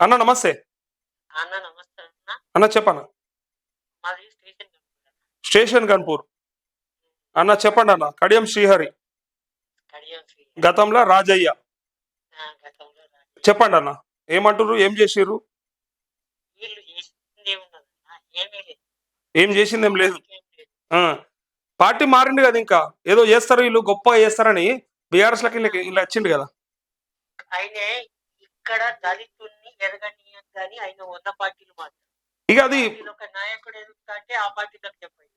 అన్న నమస్తే. అన్న నమస్తే అన్న. అన్న చెప్పన్న. మాది స్టేషన్ స్టేషన్ గన్పూర్. అన్న చెప్పండి అన్న. కడియం శ్రీహరి. కడియం శ్రీ గతంలో రాజయ్య. గతంలో చెప్పండి అన్న. ఏమంటారు? ఏం చేసిర్రు? వీళ్ళు చేసింది ఏమున్నదన్న, ఏమీ లేదు. ఏం చేసిందేం లేదు. ఏం లేదు. ఆ పార్టీ మారింది కదా, ఇంకా ఏదో చేస్తారు వీళ్ళు, గొప్పగా చేస్తారని బీఆర్ఎస్ లకి ఇలా వచ్చింది కదా. ఆయన ఇక్కడ దళితుల్ని ఎదగనీయం కానీ ఆయన ఉన్న పార్టీలు మాత్రం ఇక అది ఒక నాయకుడు ఎదుగుతా అంటే ఆ పార్టీలకు చెప్పాడు.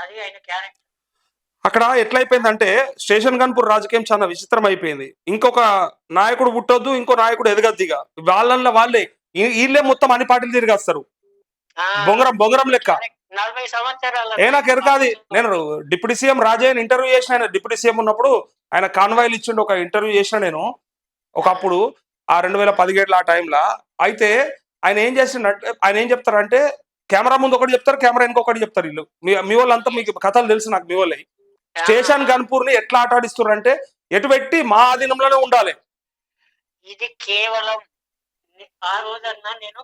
అది ఆయన క్యారెక్టర్. అక్కడ ఎట్లయిపోయిందంటే స్టేషన్ గన్పూర్ రాజకీయం చాలా విచిత్రం అయిపోయింది. ఇంకొక నాయకుడు పుట్టొద్దు, ఇంకో నాయకుడు ఎదగద్దు. ఇక వాళ్ళల్లో వాళ్ళే వీళ్ళే మొత్తం అన్ని పార్టీలు తిరిగి వస్తారు. బొంగరం లెక్క. 40 సంవత్సరాలు ఏ నాకు ఎరకాది. నేను డిప్యూటీ సీఎం రాజయ్యని ఇంటర్వ్యూ చేసిన. ఆయన డిప్యూటీ సీఎం ఉన్నప్పుడు ఆయన కాన్వాయిల్ ఇచ్చిండు. ఒక ఇంటర్వ్యూ చేసిన నేను ఒకప్పుడు ఆ 2017 ఆ టైంలో. అయితే ఆయన ఏం చేసిండంటే, ఆయన ఏం చెప్తారంటే కెమెరా ముందు ఒకటి చెప్తారు, కెమెరా ఇంకొకటి చెప్తారు. వీళ్ళు మీ వాళ్ళంతా మీకు కథలు తెలుసు నాకు. మీ వాళ్ళే స్టేషన్ గన్పూర్ ని ఎట్లా ఆటాడిస్తున్నారు అంటే, ఎటు పెట్టి మా ఆధీనంలోనే ఉండాలి. ఇది కేవలం ఆ రోజన్నా నేను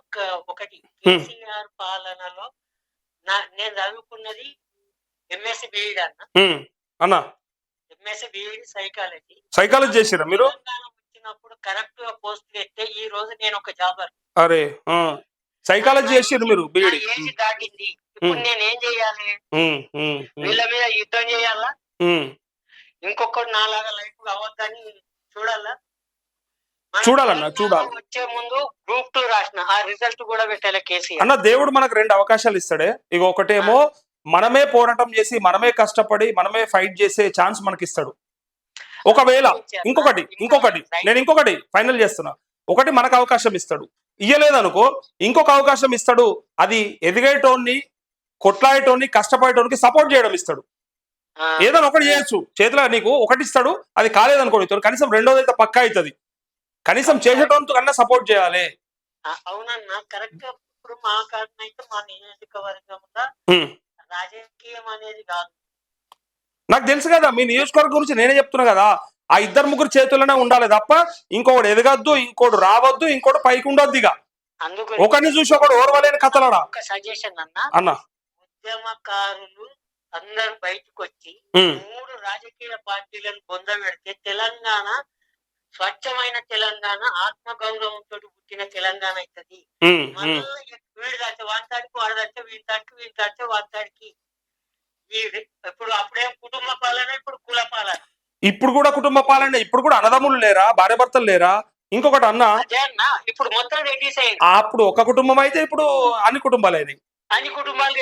ఒకటి కేసీఆర్ పాలనలో నేను చదువుకున్నది ఎంఎస్సి బిఈడి అన్న. ఎంఎస్సి బిఈడి సైకాలజీ చేసిరా మీరు? వచ్చినప్పుడు కరెక్ట్ గా పోస్ట్ పెడితే ఈ రోజు నేను ఒక జాబర్. అరే సైకాలజీ చేసిరు మీరు బిఈడి. ఏజ్ దాటింది. ఇప్పుడు నేను ఏం చెయ్యాలి? వీళ్ళ మీద యుద్ధం చేయాలా? ఇంకొకటి నాలాగా లైఫ్ అవ్వద్దని చూడాలా? చూడాలన్నా, చూడాలి. వచ్చే ముందు గ్రూప్ 2 రాసిన ఆ రిజల్ట్ కూడా పెట్టాలి కేసీఆర్ అన్న. దేవుడు మనకు 2 అవకాశాలు ఇస్తాడే. ఇక ఒకటేమో మనమే పోరాటం చేసి, మనమే కష్టపడి, మనమే ఫైట్ చేసే ఛాన్స్ మనకి ఇస్తాడు. ఒకవేళ ఇంకొకటి నేను ఇంకొకటి ఫైనల్ చేస్తున్నా. ఒకటి మనకు అవకాశం ఇస్తాడు. ఇయ్యలేదనుకో ఇంకొక అవకాశం ఇస్తాడు. అది ఎదిగేటోన్ని, కొట్లాడేటోన్ని, కష్టపడేటోనికి సపోర్ట్ చేయడం ఇస్తాడు. ఏదైనా ఒకటి చేయొచ్చు. చేతిలో నీకు ఒకటి ఇస్తాడు, అది కాలేదనుకో కనీసం రెండోది అయితే పక్కా అవుతుంది. కనీసం చేసేటోంతో కన్నా సపోర్ట్ చేయాలి. అవునన్నా కరెక్ట్. ఇప్పుడు మా కారణం అయితే మా నియోజకవర్గంలో రాజకీయం అనేది కాదు. నాకు తెలుసు కదా, మీ నియోజకవర్గం గురించి నేనే చెప్తున్నా కదా. ఆ 2-3 చేతుల్లోనే ఉండాలి తప్ప ఇంకొకటి ఎదగద్దు, ఇంకోటి రావద్దు, ఇంకోటి పైకి ఉండొద్దు. ఇక ఒకరిని చూసి ఒకటి ఓర్వలేని కథలడా. ఒక సజెషన్ అన్న. ఉద్యమకారులు అందరు బయటకు వచ్చి 3 రాజకీయ పార్టీలను పొందబెడితే తెలంగాణ స్వచ్ఛమైన తెలంగాణ, ఆత్మగౌరవంతో పుట్టిన తెలంగాణ అవుతుంది. వీడు దాటే వాడతాడికి, వాడు దాటే వీడితాడికి, వీడి దాటే వాడతాడికి. ఇప్పుడు అప్పుడేం కుటుంబ పాలన, ఇప్పుడు కుల పాలన. ఇప్పుడు కూడా కుటుంబ పాలన. ఇప్పుడు కూడా అన్నదమ్ములు లేరా, భార్య భర్తలు లేరా? ఇంకొకటి అన్న, ఇప్పుడు మొత్తం రెడ్డిస్ అయింది. అప్పుడు ఒక కుటుంబం అయితే ఇప్పుడు అన్ని కుటుంబాలు అయినాయి. అన్ని కుటుంబాలు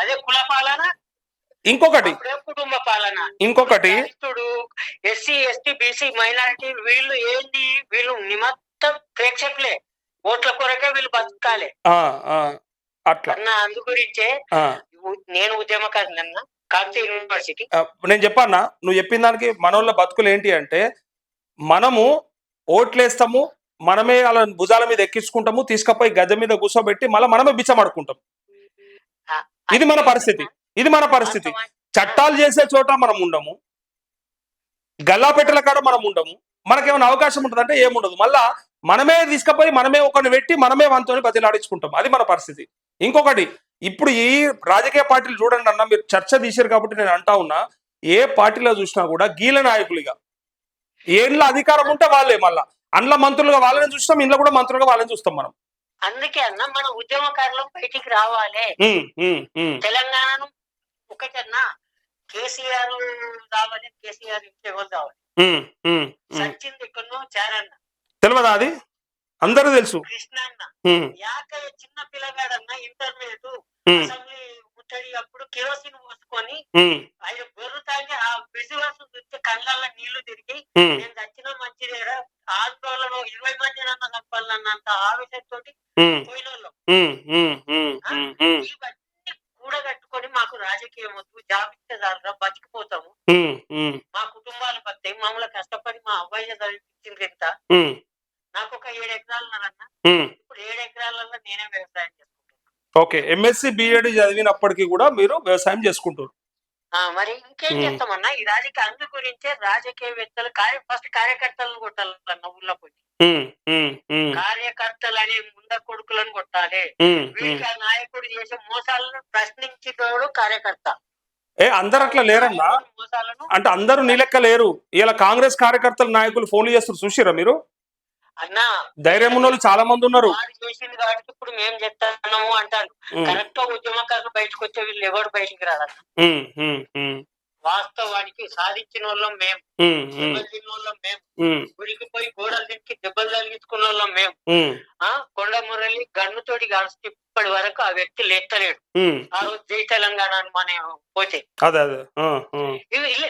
అదే కుల పాలన. ఇంకొకటి కుటుంబ పాలన. ఇంకొకటి ఎస్సీ ఎస్టీ బీసీ మైనారిటీ వీళ్ళు ఏంటి? వీళ్ళు నిమిత్తం ప్రేక్షకులే. ఓట్ల కొరకే వీళ్ళు బతకాలి. అట్లా అందు గురించే నేను ఉద్యమకారునన్నా కాకతీయ యూనివర్సిటీ. నేను చెప్పన్నా, నువ్వు చెప్పిన దానికి మనోళ్ళ బతుకులు ఏంటి అంటే, మనము ఓట్లేస్తాము, మనమే అలా భుజాల మీద ఎక్కించుకుంటాము, తీసుకపోయి గజ మీద కూర్చోబెట్టి మళ్ళీ మనమే బిచ్చమడుకుంటాం. ఇది మన పరిస్థితి. ఇది మన పరిస్థితి. చట్టాలు చేసే చోట మనం ఉండము, గల్లాపెట్టెల కాడ మనం ఉండము. మనకేమైనా అవకాశం ఉంటుందంటే ఏముండదు. మళ్ళా మనమే తీసుకుపోయి మనమే ఒకరిని పెట్టి మనమే వంతోని బతిలాడించుకుంటాం. అది మన పరిస్థితి. ఇంకొకటి, ఇప్పుడు ఈ రాజకీయ పార్టీలు చూడండి అన్న, మీరు చర్చ తీశారు కాబట్టి నేను అంటా ఉన్నా, ఏ పార్టీలో చూసినా కూడా గీల నాయకులుగా ఏళ్ళ అధికారం ఉంటే వాళ్ళే. మళ్ళా అందులో మంత్రులుగా వాళ్ళని చూస్తాం, ఇంట్లో కూడా మంత్రులుగా వాళ్ళని చూస్తాం మనం. అందుకే అన్న మన ఉద్యమకారులు బయటికి రావాలి. తెలంగాణను ఒకటన్నా కేసీఆర్ రావాలి, కేసీఆర్ ఇంకెవరు రావాలి. సచిన్ ఎక్కడో చారన్న తెలియదా? అది అందరూ తెలుసు. కృష్ణ అన్న యాకయ్య చిన్న పిల్లగాడన్న ఇంటర్మీడియట్ అసెంబ్లీ ముట్టడి అప్పుడు కిరోసిన్ పోసుకొని ఆయన బొర్రుతాగి ఆ విజువల్స్ చూస్తే కళ్ళల్లో నీళ్లు తిరిగి నేను చచ్చిన మంచిదేరా, ఆందోళన 20 మంది నన్న చంపాలన్నంత ఆవేశంతో పోయిన ఇవన్నీ కూడగట్టుకొని మాకు రాజకీయం వద్దు, జాబితా దారుగా బతికిపోతాము, మా కుటుంబాలు బతాయి, మమ్మల్ని కష్టపడి మా అబ్బాయి చదివించింది ఇంత. నాకు ఒక 7 ఎకరాలు ఉన్నారన్న. ఇప్పుడు 7 ఎకరాలలో నేనే వ్యవసాయం చేసుకుంటాను. ఓకే. ఎంఎస్సి బిఎడ్ చదివినప్పటికీ కూడా మీరు వ్యవసాయం చేసుకుంటారు. మరి ఇంకేం ఉమ్, చేస్తామన్నా ఈ అందు గురించే రాజకీయవేత్తలు ఫస్ట్ కార్యకర్తలను కొట్టాలన్న ఊళ్ళో పోయి ఉమ్, ఉమ్, ఉమ్, కార్యకర్తలు అనే ముంద కొడుకులను కొట్టాలి. ఉమ్, ఉమ్. వీళ్ళకి ఆ నాయకుడు చేసే మోసాలను ప్రశ్నించేటోడు కార్యకర్త. అందరు అట్లా లేరన్నా, నాయకుడి మోసాలను అంటే అందరూ నీ లెక్క లేరు. ఇలా కాంగ్రెస్ కార్యకర్తలు నాయకులు ఫోన్లు చేస్తారు, చూసిరా మీరు? అన్నా ధైర్యం ఉన్న వాళ్ళు చాలా మంది ఉన్నారు. వారు చేసింది కాబట్టి ఇప్పుడు మేము చెప్తాము అంటారు. ఉమ్, కరెక్ట్ గా ఉద్యమకారులు బయటకు వచ్చే వీళ్ళు ఎవరు బయటికి రాలన్న. ఉమ్, ఉమ్, ఉమ్, వాస్తవానికి సాధించిన వాళ్ళం మేము, ఉమ్, ఉమ్, దెబ్బలు తిన్న వాళ్ళం మేము, ఉమ్, గుడికి పోయి గోడలు తిరిగి దెబ్బలు తగిలించుకున్న వాళ్ళం మేము. ఉమ్, కొండ మురళి గన్నుతోటి కలిసి ఇప్పటి వరకు ఆ వ్యక్తి లేస్తలేడు. ఉమ్. ఆ రోజు జై తెలంగాణ అని మనం పోతే అదే అదే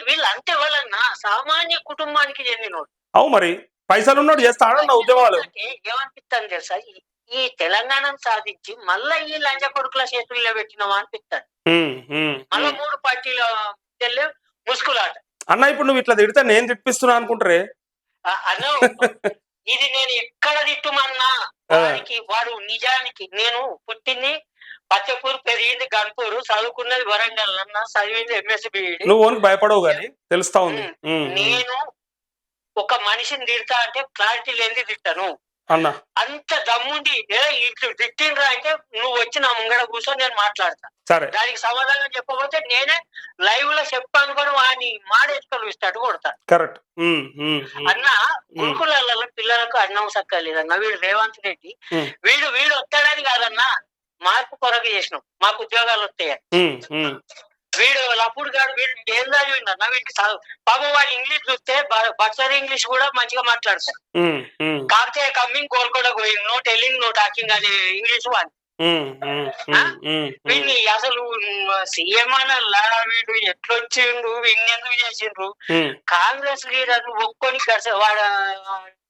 వీళ్ళు అంతే వాళ్ళన్నా సామాన్య కుటుంబానికి చెందినోడు. అవు మరి పైసలు ఉన్నాడు చేస్తాడన్న ఉద్యమాలు. ఏమనిపిస్తాను తెలుసా, ఈ తెలంగాణను సాధించి మళ్ళా ఈ లంచ కొడుకుల చేతుల్లో పెట్టినవా అనిపిస్తాను. మళ్ళా 3 పార్టీల ముసుగులాట. అన్న ఇప్పుడు నువ్వు ఇట్లా తిడితే నేను తిప్పిస్తున్నా అనుకుంటారే. అన్న ఇది నేను ఎక్కడ తిట్టుమన్నా వారికి వాడు నిజానికి నేను పుట్టింది పచ్చపూరు, పెరిగింది గన్పూరు, చదువుకున్నది వరంగల్ అన్న, చదివింది ఎంఎస్ బిఈడి. నువ్వు ఓనికి భయపడవు గాని తెలుస్తా ఉంది. నేను ఒక మనిషిని తిడతా అంటే క్లారిటీ లేని తిట్టాను అన్న. అంత దమ్ముండి ఇట్లు తిట్టిండ్రా అంటే నువ్వు వచ్చి నా ముంగడ కూర్చొని నేను మాట్లాడతా. సరే, దానికి సమాధానం చెప్పకపోతే నేనే లైవ్ లో చెప్పాను కూడా వాడిని మాడేసుకొని ఇస్తాడు కొడతా. కరెక్ట్. అన్న గురుకులాలలో పిల్లలకు అన్నం సక్కలేదన్న. వీడు రేవంత్ రెడ్డి వీడు వస్తాడని కాదన్నా, మార్పు కొరకు చేసినాం, మాకు ఉద్యోగాలు వస్తాయని. వీడు లప్పుడు గాడు వీడు ఏం చదివిందన్న, వీడికి పాపం వాళ్ళు ఇంగ్లీష్ చూస్తే బక్సర్ ఇంగ్లీష్ కూడా మంచిగా మాట్లాడతారు. కాకపోతే కమ్మింగ్ కోల్కడా going, no telling no talking అనే ఇంగ్లీష్ వాళ్ళు. వీడిని అసలు సీఎం అనల్లా, వీడు ఎట్లొచ్చిండు, వీడిని ఎందుకు చేసిండ్రు కాంగ్రెస్ లీడర్లు ఒక్కొని వాడు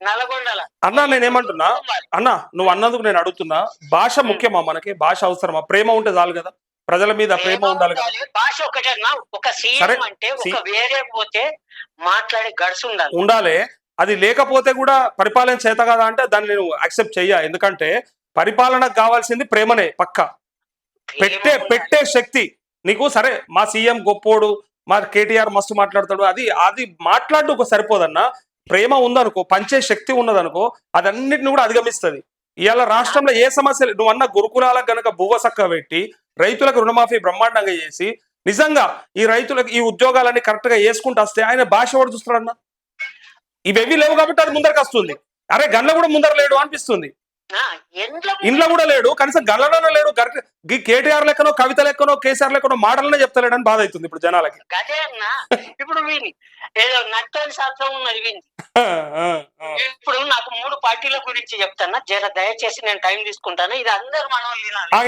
నల్గొండల. అన్నా నేనేమంటున్నా అన్న, నువ్వు అన్నందుకు నేను అడుగుతున్నా, భాష ముఖ్యమా మనకి? భాష అవసరమా? ప్రేమ ఉంటే చాలు కదా, ప్రజల మీద ప్రేమ ఉండాలి కదా. భాష ఒకటేనా, ఒక సీఎం అంటే ఒక వేరే పోతే మాట్లాడే గడుసు ఉండాలి. అది లేకపోతే కూడా పరిపాలన చేత కదా అంటే దాన్ని నేను యాక్సెప్ట్ చెయ్య. ఎందుకంటే పరిపాలనకు కావాల్సింది ప్రేమనే పక్క. పెట్టే శక్తి నీకు. సరే మా సీఎం గొప్పోడు, మా కేటీఆర్ మస్తు మాట్లాడతాడు, అది మాట్లాడు ఒక సరిపోదన్నా. ప్రేమ ఉందనుకో, పంచే శక్తి ఉన్నదనుకో, అదన్నిటిని కూడా అధిగమిస్తుంది. ఇవాళ రాష్ట్రంలో ఏ సమస్య, నువ్వు అన్న గురుకులాలకు గనక భూవసక్క పెట్టి రైతులకు రుణమాఫీ బ్రహ్మాండంగా చేసి నిజంగా ఈ రైతులకు ఈ ఉద్యోగాలన్నీ కరెక్ట్ గా వేసుకుంటూ వస్తే ఆయన భాష కూడా చూస్తాడన్నా. ఇవేవి లేవు కాబట్టి అది ముందరకు వస్తుంది. అరే గల్ల కూడా ముందర లేడు అనిపిస్తుంది. ఇంట్లో కూడా లేడు, కనీసం గల్లలోనే లేడు. కేటీఆర్ లెక్కనో, కవిత లెక్కనో, కేసీఆర్ లెక్కనో మాటలనే చెప్తలేడని బాధ అవుతుంది ఇప్పుడు జనాలకి. ఇప్పుడు ఏదో నట్టని శాస్త్రం ఉన్నది వింది. ఇప్పుడు నాకు 3 పార్టీల గురించి చెప్తాను, జర దయచేసి నేను టైం తీసుకుంటాను. ఇది అందరు మనం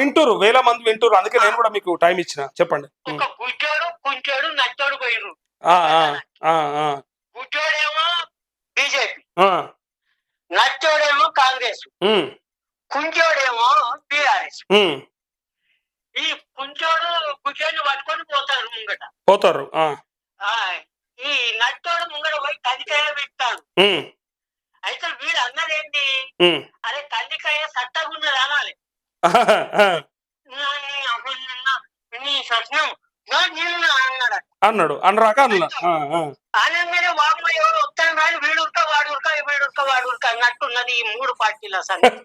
వింటూరు, వేల మంది వింటూరు, అందుకే నేను కూడా మీకు టైం ఇచ్చిన. చెప్పండి. ఒక గుడ్డోడు, కుంచోడు, నట్టోడు పోయిరు. గుడ్డోడేమో బీజేపీ, నచ్చోడేమో కాంగ్రెస్, కుంచోడేమో బీఆర్ఎస్. ఈ కుంచోడు గుడ్డోని పట్టుకొని పోతారు. ఈ నట్టోడు ముంగడ పోయి కందికాయ పెడతాడు. అయితే వీడు అన్నదేంటి, అరే కందికాయ సట్టగా ఉన్నది అనాలి. అన్నాడు అనరాక అనగానే వామ్మ ఎవరు వస్తాను కానీ వీడుక వాడుక అన్నట్టున్నది ఈ 3 పార్టీల సంగతి.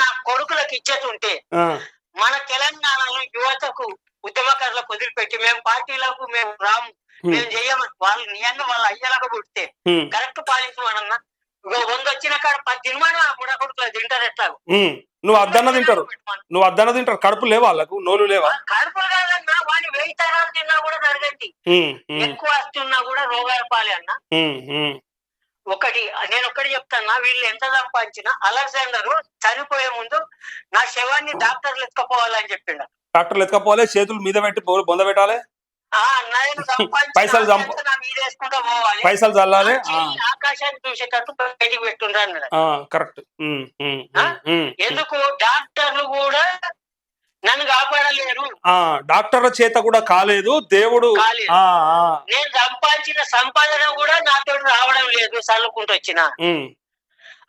నా కొడుకులకు ఇచ్చేది ఉంటే మన తెలంగాణలో యువతకు ఉద్యమకారులకు వదిలిపెట్టి మేము పార్టీలకు మేము రాము, మేము చెయ్యమని వాళ్ళు నిజంగా వాళ్ళ అయ్యలాగా పుడితే కరెక్ట్ పాలించమనన్నా. 100 వచ్చిన కాడ 10 తినమని ఆ బుడ కొడుకులు తింటారు. ఎట్లా నువ్వు అద్దన్న తింటారు, కడుపు లేవా వాళ్ళకు, నోలు లేవా? కడుపులు కాదన్నా, వాడిని 1000 తరాలు తిన్నా కూడా జరగండి. ఎక్కువ వస్తున్నా కూడా రోగాలు పాలి అన్న. నేను ఒకటి చెప్తాన్నా, వీళ్ళు ఎంత సంపాదించినా అలెగ్జాండర్ చనిపోయే ముందు నా శవాన్ని డాక్టర్లు ఎత్తుకపోవాలని చెప్పిండు. డాక్టర్లు ఎత్తుకపోవాలి, చేతులు మీద పెట్టి బొంద పెట్టాలి, పైసలు చల్లాలి, ఆకాశాన్ని చూసేటట్టు బయటికి పెట్టుండ్రు అన్నాడు. కరెక్ట్. ఎందుకు డాక్టర్లు కూడా నన్ను కాపాడలేరు, డాక్టర్ల చేత కూడా కాలేదు, దేవుడు నేను సంపాదించిన సంపాదన కూడా నాతో రావడం లేదు, చల్లుకుంటూ వచ్చిన.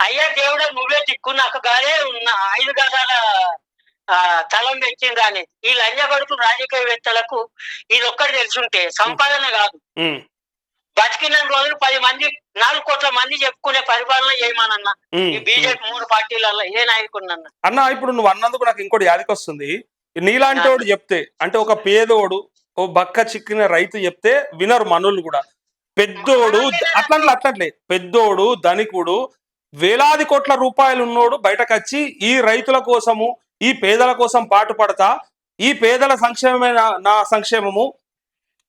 అయ్యా దేవుడా నువ్వే దిక్కు, నాకు గానే 5 గజాల తలం పెట్టిండ్రు అనేది. ఈ లంజ కొడుకు రాజకీయవేత్తలకు ఇది ఒక్కటి తెలుసుంటే సంపాదన కాదు, బతికిన రోజులు 10 మంది 4 కోట్ల మంది చెప్పుకునే పరిపాలన చేయమనన్నా ఈ బీజేపీ 3 పార్టీలలో ఏ నాయకుడినన్నా. అన్న ఇప్పుడు నువ్వు అన్నందుకు నాకు ఇంకోటి యాదికి వస్తుంది. నీలాంటి వాడు చెప్తే, అంటే ఒక పేదోడు ఓ బక్క చిక్కిన రైతు చెప్తే వినరు మనోళ్ళు కూడా. పెద్దోడు అట్లట్లే పెద్దోడు ధనికుడు వేలాది కోట్ల రూపాయలు ఉన్నోడు బయటకు వచ్చి ఈ రైతుల కోసము ఈ పేదల కోసం పాటుపడతా, ఈ పేదల సంక్షేమమే నా సంక్షేమము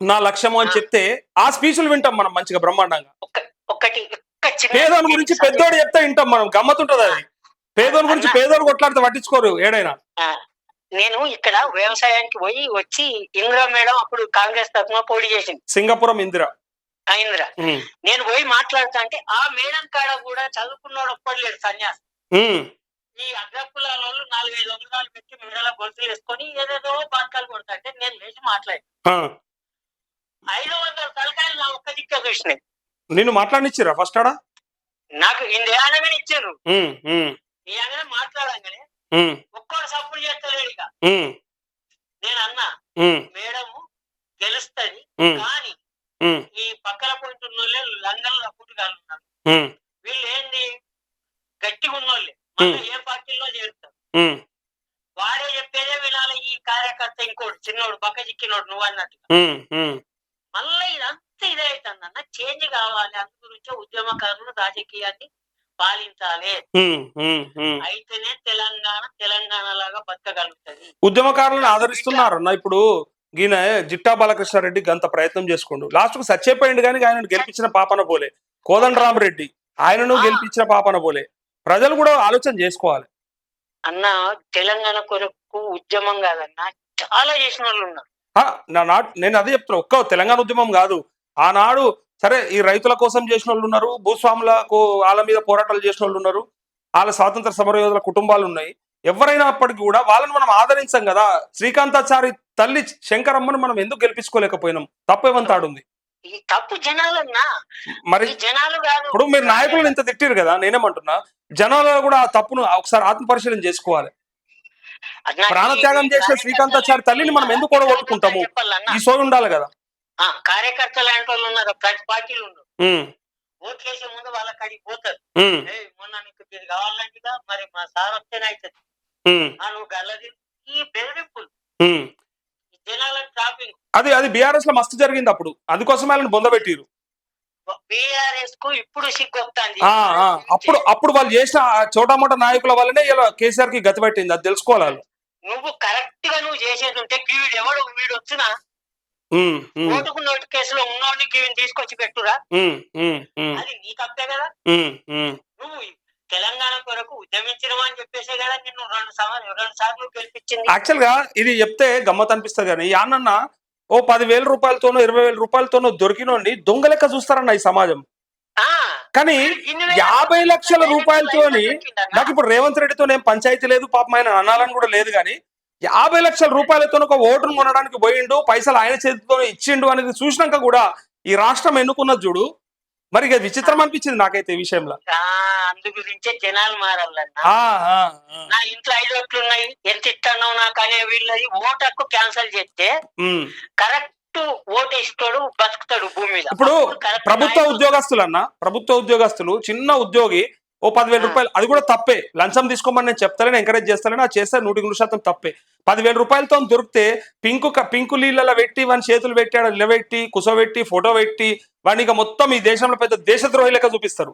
నా లక్ష్యము అని చెప్తే ఆ స్పీచ్లు వింటాం మనం మంచిగా బ్రహ్మాండంగా. పేదోని గురించి పెద్దోడు చెప్తే వింటాం మనం, గమ్మతుంటది అది. పేదోని గురించి పేదోడు కొట్లాడితే పట్టించుకోరు ఏడైనా. నేను ఇక్కడ వ్యవసాయానికి పోయి వచ్చి ఇందిరా మేడం అప్పుడు కాంగ్రెస్ తరఫున పోటీ చేసింది, సింగపురం ఇందిరా. నేను పోయి మాట్లాడుతా అంటే ఆ మేడం కాడ కూడా చదువుకున్నాడు ఒప్పట్లేడు సన్యాసి. ఈ అగ్రకులాల 4-5 వందలు పెట్టి మెడల గొలుసులు వేసుకొని ఏదేదో బాధకాలు కొడతాంటే నేను లేచి మాట్లాడి 500 తలకాయలు నా ఒక్క దిక్క చూసినాయి. నేను మాట్లాడిచ్చిరా ఫస్ట్ ఆడ నాకు ఇండియానగానే ఇచ్చారు. ఈ అనగా మాట్లాడంగానే ఒక్కడు సపోర్ట్ చేస్తలేడు. ఇక నేను అన్నా మేడం గెలుస్తుంది కానీ ఈ పక్కన పోయిన వాళ్ళే లండన్లో పుట్టుగాలు ఉన్నారు, వీళ్ళు ఏంది గట్టిగా ఉన్నోళ్ళే మళ్ళీ ఏ పార్టీలో చేరుతారు, వాడే చెప్పేదే వినాలి. ఈ కార్యకర్త ఇంకోటి చిన్నోడు పక్క చిక్కినోడు నువ్వు అన్నట్టుగా మళ్ళీ ఇదంతా ఇదే అవుతుందన్న. చేంజ్ కావాలి, అందు గురించే ఉద్యమకారులు రాజకీయాన్ని పాలించాలి, అయితేనే తెలంగాణ లాగా బతకగలుగుతుంది. ఉద్యమకారులను ఆదరిస్తున్నారు అన్న. ఇప్పుడు ఈయన జిట్టా బాలకృష్ణారెడ్డి గంత ప్రయత్నం చేసుకుండు, లాస్ట్ కు సచ్చేపోయిండు కానీ ఆయనను గెలిపించిన పాపన పోలే. కోదండరామరెడ్డి ఆయనను గెలిపించిన పాపన పోలే. ప్రజలు కూడా ఆలోచన చేసుకోవాలి అన్న. తెలంగాణ కొరకు ఉద్యమం కాదన్న, చాలా చేసిన వాళ్ళు ఉన్నారు. నేను అదే చెప్తున్నా, ఒక్క తెలంగాణ ఉద్యమం కాదు. ఆనాడు సరే ఈ రైతుల కోసం చేసిన వాళ్ళు ఉన్నారు, భూస్వాములకు వాళ్ళ మీద పోరాటాలు చేసిన వాళ్ళు ఉన్నారు, వాళ్ళ స్వాతంత్ర సమరయోధుల కుటుంబాలు ఉన్నాయి. ఎవరైనప్పటికీ కూడా వాళ్ళని మనం ఆదరించాం కదా. శ్రీకాంతాచారి తల్లి శంకరమ్మను మనం ఎందుకు గెలిపించుకోలేకపోయినాం? తప్పేమంతాడుంది తప్పు జనాలన్నా. మరి జనాలు కాదు. ఇప్పుడు మీరు నాయకులను ఇంత తిట్టిరు కదా, నేనేమంటున్నా జనాలలో కూడా ఆ తప్పును ఒకసారి ఆత్మపరిశీలన చేసుకోవాలి. ప్రాణత్యాగం చేసిన శ్రీకాంతాచారి తల్లిని మనం ఎందుకు కూడగొట్టుకుంటాము? ఈ సోయి ఉండాలి కదా. కార్యకర్తలు అంటే వాళ్ళు ఉన్నారు, ప్రతి పార్టీలు ఉన్నారు, ఓట్లు వేసే ముందు వాళ్ళ కాడికి పోతారు. మొన్న నీకు ఇది కావాలంటే మరి మా సార్ వస్తేనే అవుతుంది, నువ్వు గల్లది ఈ బెదిరింపులు జనాల ట్రాపింగ్ అది బీఆర్ఎస్ లో మస్తు జరిగింది. అప్పుడు అందుకోసం వాళ్ళని బొందబెట్టిరు. బీఆర్ఎస్ కు ఇప్పుడు సిగ్గు వస్తుంది. అప్పుడు వాళ్ళు చేసిన చోటామోటా నాయకుల వల్లనే ఇలా కేసీఆర్ కి గతి పట్టింది, అది తెలుసుకోవాలి. నువ్వు కరెక్ట్ గా నువ్వు చేసేది ఉంటే వీడు ఎవడు వీడు వచ్చినా ఓటుకు నోటు కేసులో ఉన్నోడిని తీసుకొచ్చి పెట్టురా, అది నీ తప్పే కదా. నువ్వు తెలంగాణ కొరకు ఉద్యమించడం అని చెప్పేసే కదా నిన్ను 2 సార్లు గెలిపించింది. యాక్చువల్ గా ఇది చెప్తే గమ్మత్ అనిపిస్తుంది కానీ యానన్న ఓ 10,000 రూపాయలతోనో 20,000 రూపాయలతోనో దొరికినోండి దొంగ లెక్క చూస్తారన్న ఈ సమాజం. కానీ 50 లక్షల రూపాయలతోని నాకు ఇప్పుడు రేవంత్ రెడ్డితో ఏం పంచాయతీ లేదు, పాపం ఆయన అనాలని కూడా లేదు. కానీ 50 లక్షల రూపాయలతో ఒక ఓటును కొనడానికి పోయిండు, పైసలు ఆయన చేతితో ఇచ్చిండు అనేది చూసినాక కూడా ఈ రాష్ట్రం ఎన్నుకున్నది చూడు. మరి విచిత్రం అనిపించింది నాకైతే ఈ విషయంలో. అందు గురించే జనాలు మారాలన్నా. నా ఇంట్లో 5 ఓట్లు ఉన్నాయి, ఎంత ఇస్తానో నాకు అనే వీళ్ళది ఓటు హక్కు క్యాన్సిల్ చేస్తే కరెక్ట్ ఓటు ఇస్తాడు, బతుకుతాడు భూమి మీద. ఇప్పుడు ప్రభుత్వ ఉద్యోగస్తులు చిన్న ఉద్యోగి ఓ 10,000 రూపాయలు, అది కూడా తప్పే. లంచం తీసుకోమని నేను చెప్తాను, ఎంకరేజ్ చేస్తాను, అది చేస్తే 100% తప్పే. 10,000 రూపాయలతో దొరికితే పింకు నీళ్ళలో పెట్టి వాని చేతులు పెట్టాడు నిలబెట్టి కుసోబెట్టి ఫోటో పెట్టి వాడిని ఇక మొత్తం ఈ దేశంలో పెద్ద దేశద్రోహి లెక్క చూపిస్తారు.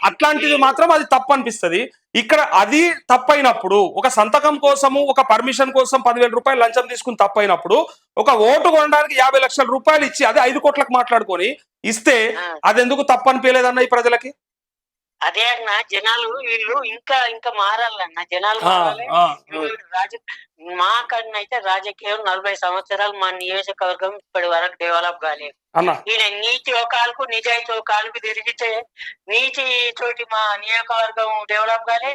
అట్లాంటిది మాత్రం అది తప్పు అనిపిస్తుంది. ఇక్కడ అది తప్పైనప్పుడు ఒక సంతకం కోసము ఒక పర్మిషన్ కోసం 10,000 రూపాయలు లంచం తీసుకుని తప్పైనప్పుడు ఒక ఓటు కొనడానికి 50 లక్షల రూపాయలు ఇచ్చి అదే 5 కోట్లకు మాట్లాడుకొని ఇస్తే అది ఎందుకు తప్పు అనిపించలేదన్న ఈ ప్రజలకి? అదే అన్న, జనాలు వీళ్ళు ఇంకా మారాలన్న. జనాలు మారాలి. మాకన్నా అయితే రాజకీయం 40 సంవత్సరాలు మా నియోజకవర్గం ఇప్పటి వరకు డెవలప్ కాలేదు. ఈయన నీతి ఒక నిజాయితీ ఒక తిరిగితే నీతి తోటి మా నియోజకవర్గం డెవలప్ కాలే,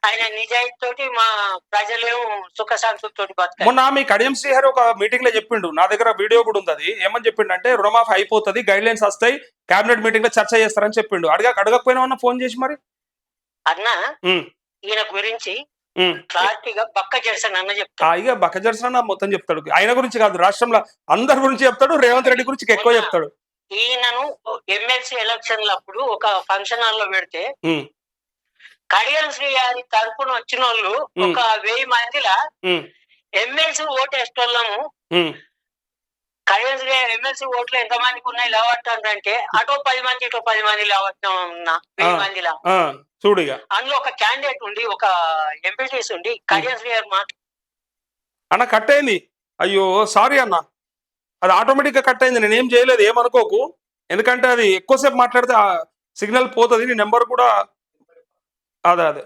ఆయన నిజాయితీ తోటి మా ప్రజలేమో సుఖశాంతులతోటి బతకాలి. మొన్న మీ కడియం శ్రీహరి ఒక మీటింగ్ లో చెప్పిండు, నా దగ్గర వీడియో కూడా ఉంది. అది ఏమని చెప్పిండు అంటే రుణమాఫీ అయిపోతుంది, గైడ్ లైన్స్ వస్తాయి, కేబినెట్ మీటింగ్ లో చర్చ చేస్తారని చెప్పిండు. అడగకపోయినా ఫోన్ చేసి మరి అన్న ఈయన గురించి క్లారిటీగా బక్క జెర్సన్ అన్న చెప్తాడు. ఇక బక్క జర్సన్ మొత్తం చెప్తాడు. ఆయన గురించి కాదు, రాష్ట్రంలో అందరి గురించి చెప్తాడు. రేవంత్ రెడ్డి గురించి ఎక్కువ చెప్తాడు. ఈయనను ఎమ్మెల్సీ ఎలక్షన్ల అప్పుడు ఒక ఫంక్షన్ హాల్ లో పెడితే కడియం శ్రీ గారి తరపున వచ్చిన వాళ్ళు ఒక 1000 మందిలా ఎమ్మెల్సీ ఓటు వేసేటోళ్ళము. కడియం శ్రీ గారి ఎమ్మెల్సీ ఓట్లు ఎంత మందికి ఉన్నాయి లేవట్టంటే అటో 10 మంది ఇటో 10 మంది లేవట్టున్నా 1000 మందిలా చూడిగా. అందులో ఒక క్యాండిడేట్ ఉండి ఒక ఎంపీటీసీ ఉండి కడియం శ్రీ గారు అన్న కట్ అయింది. అయ్యో సారీ అన్న, అది ఆటోమేటిక్ గా కట్ అయింది. నేనేం చేయలేదు, ఏమనుకోకు. ఎందుకంటే అది ఎక్కువసేపు మాట్లాడితే సిగ్నల్ పోతుంది. నీ నెంబర్ కూడా అదే